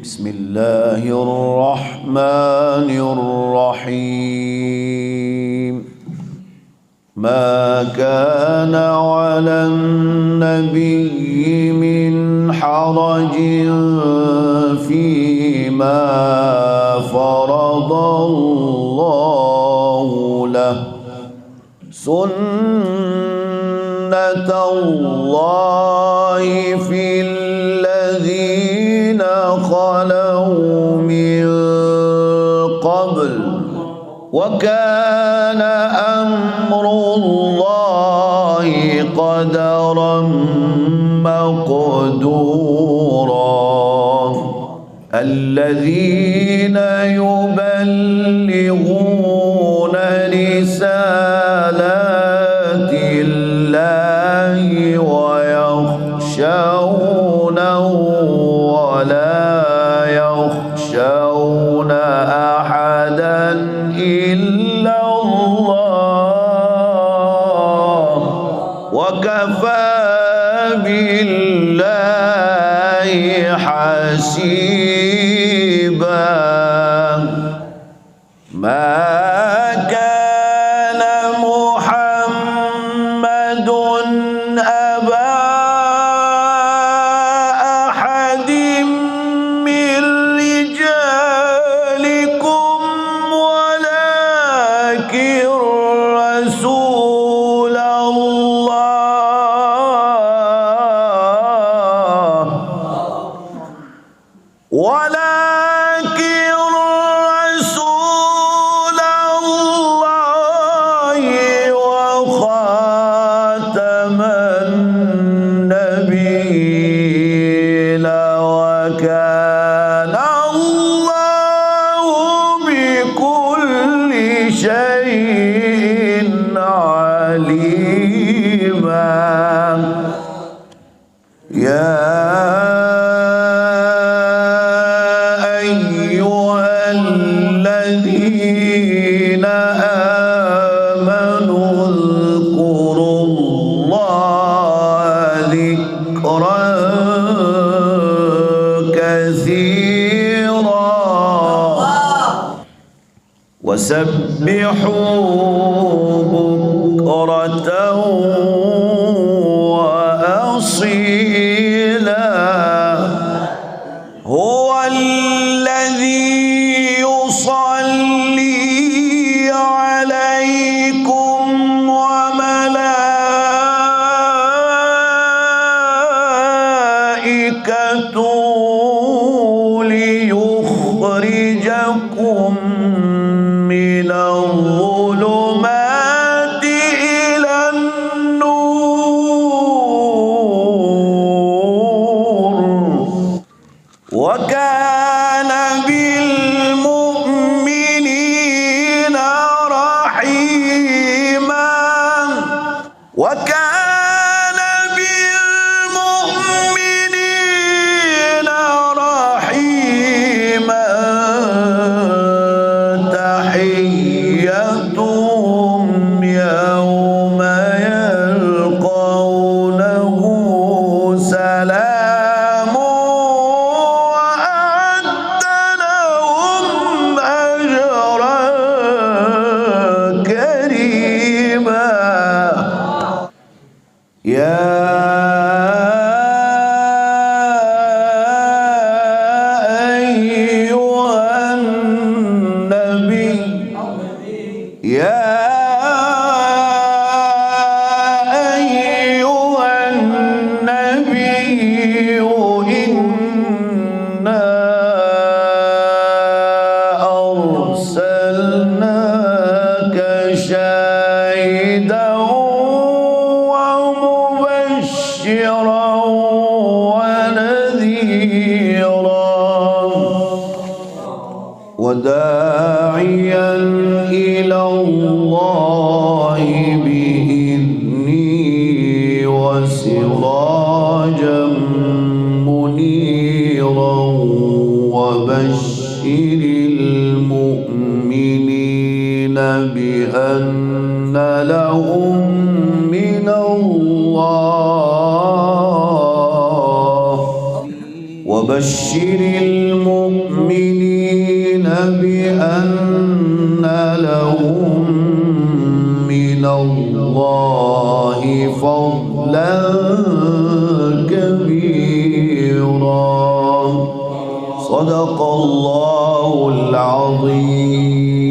بسم الله الرحمن الرحيم. ما كان على النبي من حرج فيما فرض الله له، سنة الله في الذين خلوا من قبل، وكان أمر الله قدرا مقدورا. الذين يبلغون رسالات الله ويخشونه ولا يخشون أحدا إلا الله، وكفى بالله حسيبا. ما كان محمد أبا أحد من رجالكم ولكن رسول الله، ولكن رسول الله وخاتم النبيين، وكان الله بكل شيء عليما. يا أيها الذين آمنوا اذكروا الله ذكرا كثيرا وسبحوا بكرة وأصيلا. هو الذي يصلي عليكم وملائكته ليخرجكم من الظلمات إلى النور، وكان بالمؤمنين رحيما. وكان بالمؤمنين رحيما. تحيتهم يوم يلقونه سلام، وأعد لهم أجرا كريما. يا أيها النبي، يا أيها النبي، إنا أرسلناك شاهدا ومبشرا ونذيرا وداعيا إلى الله بإذنه وسراجا منيرا. وبشر المؤمنين بأن لهم من الله وبشر المؤمنين بأن لهم من الله فضلا كبيرا. صدق الله العظيم.